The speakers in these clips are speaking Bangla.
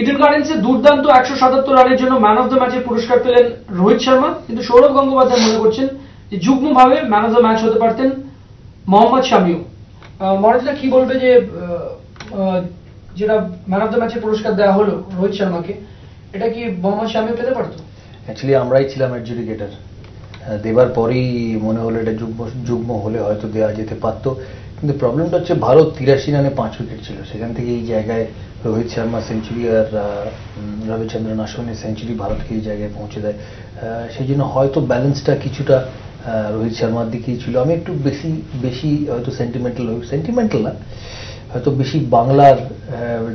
ইডেন গার্ডেন্সে দুর্দান্ত 177 রানের জন্য ম্যান অফ দ্য ম্যাচের পুরস্কার পেলেন রোহিত শর্মা, কিন্তু সৌরভ গঙ্গোপাধ্যায় মনে করছেন যে যুগ্মভাবে ম্যান অফ দ্য ম্যাচ হতে পারতেন মোহাম্মদ শামিও। মহারাজদা কি বলবে যে যেটা ম্যান অফ দ্য ম্যাচের পুরস্কার দেওয়া হলো রোহিত শর্মাকে, এটা কি মোহাম্মদ শামিও পেতে পারতো? অ্যাকচুয়ালি আমরাই ছিলাম অ্যাডজুডিকেটর, দেবার পরেই মনে হলো এটা যুগ্ম হলে হয়তো দেওয়া যেতে পারতো, কিন্তু প্রবলেমটা হচ্ছে ভারত 83 রানে 5 উইকেট ছিল, সেখান থেকে এই জায়গায় রোহিত শর্মা সেঞ্চুরি আর রবিচন্দ্রন অশ্বিনের সেঞ্চুরি ভারতকে এই জায়গায় পৌঁছে দেয়। সেই জন্য হয়তো ব্যালেন্সটা কিছুটা রোহিত শর্মার দিকেই ছিল। আমি একটু বেশি হয়তো সেন্টিমেন্টাল না, হয়তো বেশি বাংলার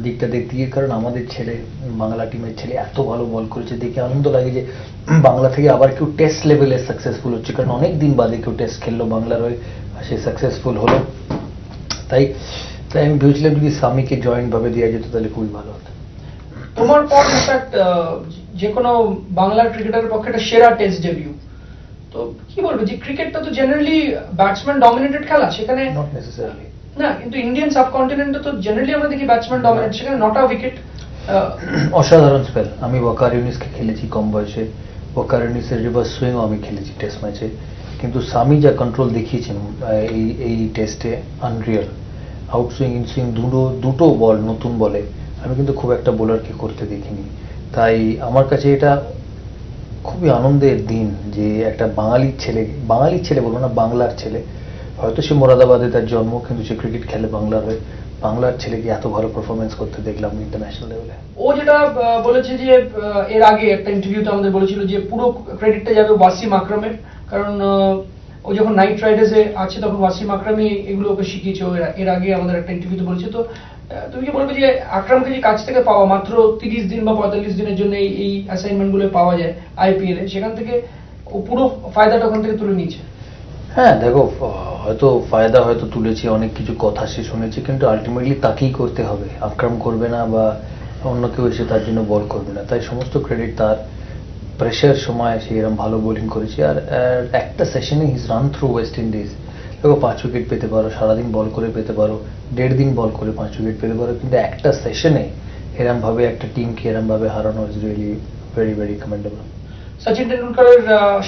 দিকটা দেখতে গিয়ে, কারণ আমাদের ছেলে, বাংলা টিমের ছেলে এত ভালো বল করেছে, দেখে আনন্দ লাগে যে বাংলা থেকে আবার কেউ টেস্ট লেভেলে সাকসেসফুল হচ্ছে, কারণ অনেক দিন বাদে কেউ টেস্ট খেললো বাংলার হয়ে, সে সাকসেসফুল হলো। তাই আমি ভেবেছিলাম যদি স্বামীকে জয়েন্ট ভাবে দেওয়া যেত তাহলে খুবই ভালো হতো। তোমার পর ইনফ্যাক্ট যে কোনো বাংলার ক্রিকেটারের পক্ষে একটা সেরা টেস্ট ডেবিউ, তো কি বলবে যে ক্রিকেটটা তো জেনারেলি ব্যাটসম্যান ডমিনেটেড খেলা, সেখানে নট নেসেসারিলি না, কিন্তু ইন্ডিয়ান সাবকন্টিনেন্টে তো জেনারেলি আমরা দেখি ব্যাটসম্যান ডমিনেট, সেখানে 9টা উইকেট। অসাধারণ স্পেল। আমি ওয়াকার ইউনিসকে খেলেছি কম বয়সে, ওয়াকার ইউনিসের রিভার্স সুইংও আমি খেলেছি টেস্ট ম্যাচে, কিন্তু স্বামী যা কন্ট্রোল দেখিয়েছেন এই টেস্টে unreal. Out swing in swing দুটো বল নতুন বলে আমি কিন্তু খুব একটা বোলারকে করতে দেখিনি। তাই আমার কাছে এটা খুবই আনন্দের দিন যে একটা বাঙালির ছেলে বলবো না, বাংলার ছেলে, হয়তো সে মোরাদাবাদে তার জন্ম, কিন্তু সে ক্রিকেট খেলে বাংলার হয়ে, বাংলার ছেলেকে এত ভালো পারফরমেন্স করতে দেখলাম ইন্টারন্যাশনাল লেভেলে। ও যেটা বলেছে যে এর আগে একটা ইন্টারভিউতে আমাদের বলেছিল যে পুরো ক্রেডিটটা যাবে ওয়াসিম আকরামের, কারণ ও যখন নাইট রাইডার্সে আছে তখন ওয়াসিম আকরামই এগুলো ওকে শিখিয়েছে, এর আগে আমাদের একটা ইন্টারভিউতে বলেছে। তো তুমি কি বলবে যে আকরামকে যে কাছ থেকে পাওয়া মাত্র 30 দিন বা 45 দিনের জন্য এই অ্যাসাইনমেন্ট গুলো পাওয়া যায় IPL এ, সেখান থেকে ও পুরো ফায়দাটা ওখান থেকে তুলে নিয়েছে? হ্যাঁ দেখো, হয়তো ফায়দা হয়তো তুলেছে, অনেক কিছু কথা সে শুনেছে, কিন্তু আলটিমেটলি তাকেই করতে হবে, আকরাম করবে না বা অন্য কেউ এসে তার জন্য বল করবে না। তাই সমস্ত ক্রেডিট তার। প্রেশার সময় সে এরকম ভালো বোলিং করেছে, আর একটা সেশনে his run through West Indies. দেখো 5 উইকেট পেতে পারো, সারাদিন বল করে পেতে পারো, 1.5 দিন বল করে 5 উইকেট পেতে পারো, কিন্তু একটা সেশনে এরম ভাবে একটা টিমকে এরম ভাবে হারানো is really very very commendable. Sachin টেন্ডুলকারের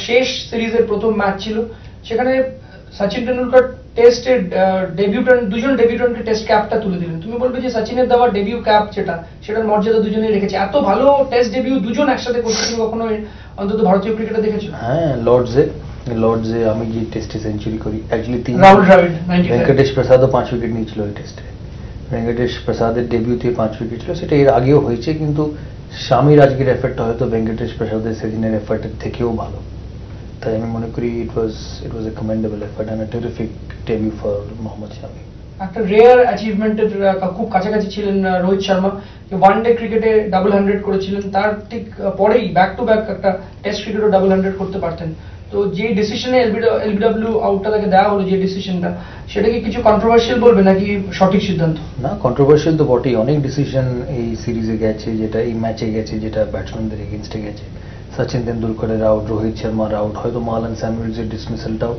শেষ সিরিজের প্রথম ম্যাচ ছিল, সেখানে সচিন টেন্ডুলকার টেস্টের দুজন ডেবিউট্যান্টকে টেস্ট ক্যাপটা তুলে দিলেন। তুমি বলবে যে সচিনের দেওয়া ডেবিউ ক্যাপ সেটার মর্যাদা দুজনেই রেখেছে? এত ভালো টেস্ট ডেবিউ দুজন একসাথে করতে তুমি কখনো অন্তত ভারতীয় ক্রিকেটে দেখেছো? হ্যাঁ, লর্ডসে আমি যে টেস্টে সেঞ্চুরি করি, অ্যাকচুয়ালি রাহুল দ্রাবিড়, ভেঙ্কটেশ প্রসাদও 5 উইকেট নিয়েছিল ওই টেস্টে। ভেঙ্কটেশ প্রসাদের ডেবিউতে 5 উইকেট ছিল, সেটা এর আগেও হয়েছে, কিন্তু স্বামীর আজকের এফার্টটা হয়তো ভেঙ্কটেশ প্রসাদের সেদিনের এফার্টের থেকেও ভালো। তাই আমি মনে করি it was a commendable effort and a terrific debut for Mohammad Shami. একটা রেয়ার অ্যাচিভমেন্টের খুব কাছাকাছি ছিলেন রোহিত শর্মা, ওয়ান ডে ক্রিকেটে 100 করেছিলেন, তার ঠিক পরেই ব্যাক টু ব্যাক একটা টেস্ট ক্রিকেটও 100 করতে পারতেন। তো যে ডিসিশনে এলবিডব্লিউ আউটটা তাকে দেওয়া হলো, যে ডিসিশনটা, সেটা কি কিছু কন্ট্রোভার্সিয়াল বলবে নাকি সঠিক সিদ্ধান্ত? না, কন্ট্রোভার্সিয়াল তো বটেই, অনেক ডিসিশন এই সিরিজে গেছে, যেটা এই ম্যাচে গেছে, যেটা ব্যাটসম্যানদের এগেনস্টে গেছে। সচিন তেন্ডুলকরের আউট, রোহিত শর্মার আউট, হয়তো মালান স্যামুয়েলসের ডিসমিসালটাও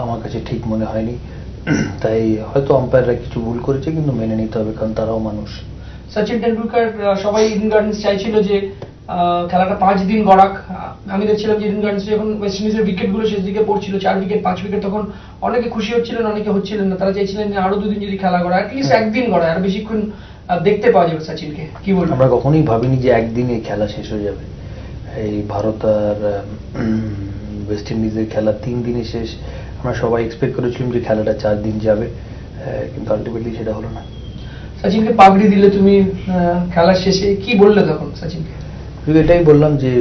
আমার কাছে ঠিক মনে হয়নি। তাই হয়তো আম্পায়াররা কিছু ভুল করেছে, কিন্তু মেনে নিতে হবে, কারণ তারাও মানুষ। সচিন তেন্ডুলকর, সবাই ইডেন গার্ডেন্স চাইছিল যে খেলাটা 5 দিন গড়াক। আমি দেখছিলাম যে ইডেন গার্ডেন্সে যখন ওয়েস্ট ইন্ডিজের উইকেট গুলো শেষ দিকে পড়ছিল, 4 উইকেট 5 উইকেট, তখন অনেকে খুশি হচ্ছিলেন, অনেকে হচ্ছিলেন না। তারা চাইছিলেন যে আরো 2 দিন যদি খেলা গড়ায়, অ্যাটলিস্ট একদিন গড়ায়, আর বেশিক্ষণ দেখতে পাওয়া যাবে সচিনকে। কি বলবো, আমরা কখনোই ভাবিনি যে একদিন এই খেলা শেষ হয়ে যাবে। এই ভারত আর ওয়েস্ট ইন্ডিজের খেলা 3 দিনে শেষ। আমরা সবাই এক্সপেক্ট করেছিলাম যে খেলাটা 4 দিন যাবে, কিন্তু আলটিমেটলি সেটা হলো না। সচিনকে পাগড়ি দিলে তুমি খেলার শেষে, কি বললে তখন সচিনকে? এটাই বললাম যে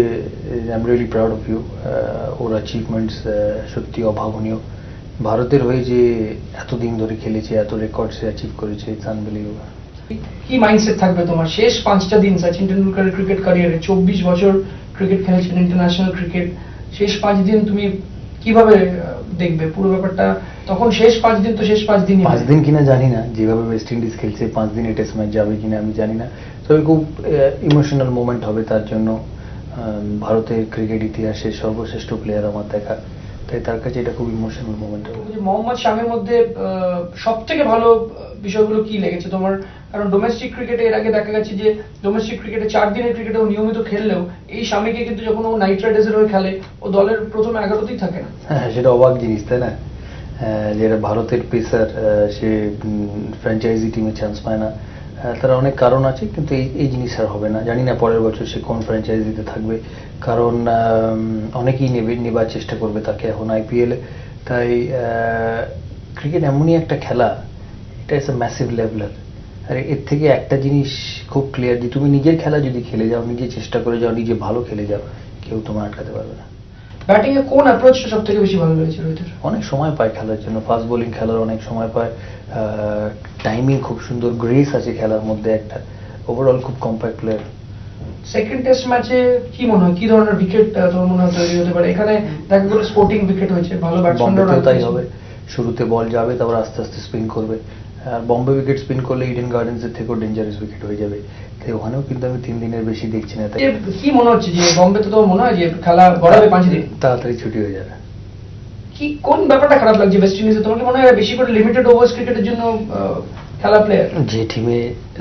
I am really proud of you, ওর অ্যাচিভমেন্টস সত্যি অভাবনীয়। ভারতের হয়ে যে এতদিন ধরে খেলেছে, এত রেকর্ড সে অ্যাচিভ করেছে, ইটস আনবিলিভেবল। কি মাইন্ডসেট থাকবে তোমার শেষ 5টা দিন সচিন টেন্ডুলকারের ক্রিকেট ক্যারিয়ারে? 24 বছর ক্রিকেট খেলেছেন, ইন্টারন্যাশনাল ক্রিকেট, শেষ 5 দিন তুমি কিভাবে দেখবে পুরো ব্যাপারটা? তখন শেষ 5 দিন তো শেষ 5 দিনই, 5 দিন কিনা জানি না, যেভাবে ওয়েস্ট ইন্ডিজ খেলছে 5 দিনে টেস্ট ম্যাচ যাবে কিনা আমি জানি না, তবে খুব ইমোশনাল মোমেন্ট হবে তার জন্য। ভারতের ক্রিকেট ইতিহাসের সর্বশ্রেষ্ঠ প্লেয়ার আমার দেখা, তাই তার কাছে এটা খুব ইমোশনাল মোমেন্ট হবে। মোহাম্মদ শামির মধ্যে সব থেকে ভালো বিষয়গুলো কি লেগেছে তোমার? কারণ ডোমেস্টিক ক্রিকেটে এর আগে দেখা গেছে যে ডোমেস্টিক ক্রিকেটে 4 দিনের ক্রিকেটে ও নিয়মিত খেললেও এই শামিকে কিন্তু যখন ও নাইট রাইডার্সের হয়ে খেলে ও দলের প্রথম 11তেই থাকে না। হ্যাঁ, সেটা অবাক জিনিস, তাই না? যেটা ভারতের পেসার, সে ফ্র্যাঞ্চাইজি টিমে চান্স পায় না। তার অনেক কারণ আছে, কিন্তু এই জিনিস আর হবে না। জানি না পরের বছর সে কোন ফ্র্যাঞ্চাইজিতে থাকবে, কারণ অনেকেই নেবার চেষ্টা করবে তাকে এখন আইপিএলে। তাই ক্রিকেট এমনই একটা খেলা, এটা ইজ এ ম্যাসিভ লেভেলার। আর এর থেকে একটা জিনিস খুব ক্লিয়ার, যে তুমি নিজের খেলা যদি খেলে যাও, নিজে চেষ্টা করে যাও, নিজে ভালো খেলে যাও, কেউ তোমার আটকাতে পারবে না। ব্যাটিং এ কোন অ্যাপ্রোচটা সবথেকে বেশি ভালো লেগেছে রোহিতের? অনেক সময় পায় খেলার জন্য, ফাস্ট বোলিং খেলার অনেক সময় পায়, টাইমিং খুব সুন্দর, গ্রেস আছে খেলার মধ্যে একটা, ওভারঅল খুব কম্প্যাক্ট প্লেয়ার। সেকেন্ড টেস্ট ম্যাচে কি মনে হয় কি ধরনের উইকেট তোমার মনে হয় তৈরি হতে পারে? এখানে দেখা গেল স্পোর্টিং উইকেট হয়েছে, ভালো ব্যাটসম্যানরাও তাই হবে, শুরুতে বল যাবে, তারপর আস্তে আস্তে স্পিন করবে। আর বম্বে উইকেট স্পিন করলে ইডেন গার্ডেন্সের থেকেও ডেঞ্জারাস উইকেট হয়ে যাবে। তাই ওখানেও কিন্তু আমি 3 দিনের বেশি দেখছি না। তাই কি মনে হচ্ছে যে বম্বেতে তো মনে হয় যে খেলা গড়াবে 5 দিন, তাড়াতাড়ি ছুটি হয়ে যাবে? কি কোন ব্যাপারটা খারাপ লাগছে ওয়েস্ট ইন্ডিজে? তোমার কি মনে হয় বেশি করে লিমিটেড ওভার্স ক্রিকেটের জন্য খেলা প্লেয়ার? যে টিমে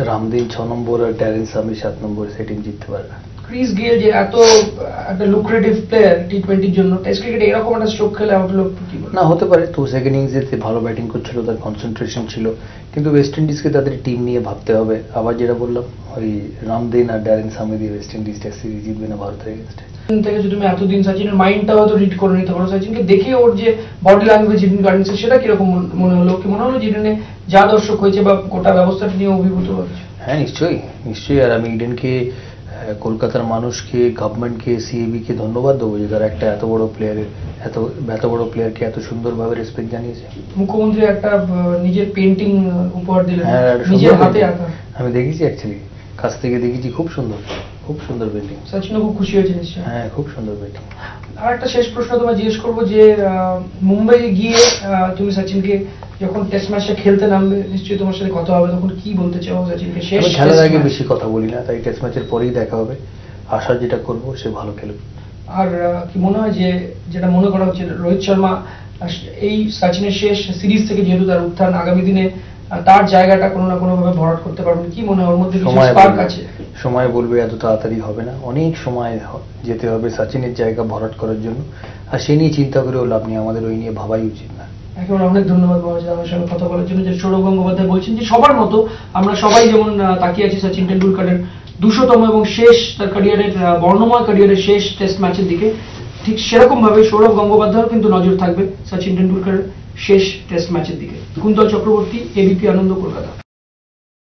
রামদিন 6 নম্বর আর ট্যারেন্স সামি 7 নম্বর, সেই টিম জিততে পারবে না। ক্রিস গেল যে এত একটা লুক্রেটিভ প্লেয়ার টি20-র জন্য, টেস্ট ক্রিকেটে এরকম একটা স্ট্রোক খেলে আউট হলো কি বলে? না, হতে পারে তো। সেকেন্ড ইনিংসে ভালো ব্যাটিং করছিল, তার কনসেন্ট্রেশন ছিল, কিন্তু ওয়েস্ট ইন্ডিজকে তাদের টিম নিয়ে ভাবতে হবে। আবার যেটা বললাম, ওই রামদিন আর ড্যারেন সামি দিয়ে ওয়েস্ট ইন্ডিজ টেস্ট সিরিজ জিতবে না ভারতের এগেইনস্টে। থেকে যদি তুমি এতদিন সচিনের মাইন্ডটা হয়তো রিড করে নিতে পারো, সচিনকে দেখে ওর যে বডি ল্যাঙ্গুয়েজ ইডেন গার্ডেন্সের, সেটা কিরকম মনে হলো? কি মনে হলো যে ইডেনে যা দর্শক হয়েছে বা গোটা ব্যবস্থাটা নিয়ে অভিভূত হচ্ছে? হ্যাঁ, নিশ্চয়ই নিশ্চয়ই। আর আমি ইডেনকে, কলকাতার মানুষকে, গভর্নমেন্টকে, সিএবি-কে ধন্যবাদ দেবো যে তারা একটা এত বড় প্লেয়ারকে এত সুন্দরভাবে রেসপেক্ট জানিয়েছে। মুখ্যমন্ত্রী একটা নিজের পেন্টিং উপহার দিলেন, হ্যাঁ, নিজের হাতে আঁকা। আমি দেখেছি, অ্যাকচুয়ালি কাছ থেকে দেখেছি, খুব সুন্দর, খুব সুন্দর পেন্টিং। সচিনও খুব খুশি হয়েছে নিশ্চয়ই। হ্যাঁ, খুব সুন্দর পেন্টিং। আর একটা শেষ প্রশ্ন তোমায় জিজ্ঞেস করবো যে মুম্বাই গিয়ে তুমি সচিনকে যখন টেস্ট ম্যাচটা খেলতে নামবে, নিশ্চয়ই তোমার সাথে কথা হবে, তখন কি বলতে চাও সচিনকে? শেষ খেলার আগে বেশি কথা বলি না, তাই টেস্ট ম্যাচের পরেই দেখা হবে। আশা যেটা করবো, সে ভালো খেলবে। আর কি মনে হয় যে যেটা মনে করা হচ্ছে রোহিত শর্মা এই সচিনের শেষ সিরিজ থেকে যেহেতু তার উত্থান, আগামী দিনে তার জায়গাটা কোনো না কোনো ভাবে ভরাট করতে পারবেন, কি মনে হয় ওর মধ্যে কিছু স্পার্ক আছে? সময় বলবে, এত তাড়াতাড়ি হবে না, অনেক সময় যেতে হবে সচিনের জায়গা ভরাট করার জন্য। আর সে নিয়ে চিন্তা করেও লাভ নেই, আমাদের ওই নিয়ে ভাবাই উচিত না। একেবারে অনেক ধন্যবাদ মহারাজ আমার সঙ্গে কথা বলার জন্য। যে সৌরভ গঙ্গোপাধ্যায় বলছেন যে সবার মতো আমরা সবাই যেমন তাকিয়ে আছি সচিন টেন্ডুলকারের 200তম এবং শেষ, তার ক্যারিয়ারের বর্ণময় ক্যারিয়ারের শেষ টেস্ট ম্যাচের দিকে, ঠিক সেরকম ভাবে সৌরভ গঙ্গোপাধ্যায়ের কিন্তু নজর থাকবে সচিন টেন্ডুলকারের শেষ টেস্ট ম্যাচের দিকে। কুন্তল চক্রবর্তী, এবিপি আনন্দ, কলকাতা।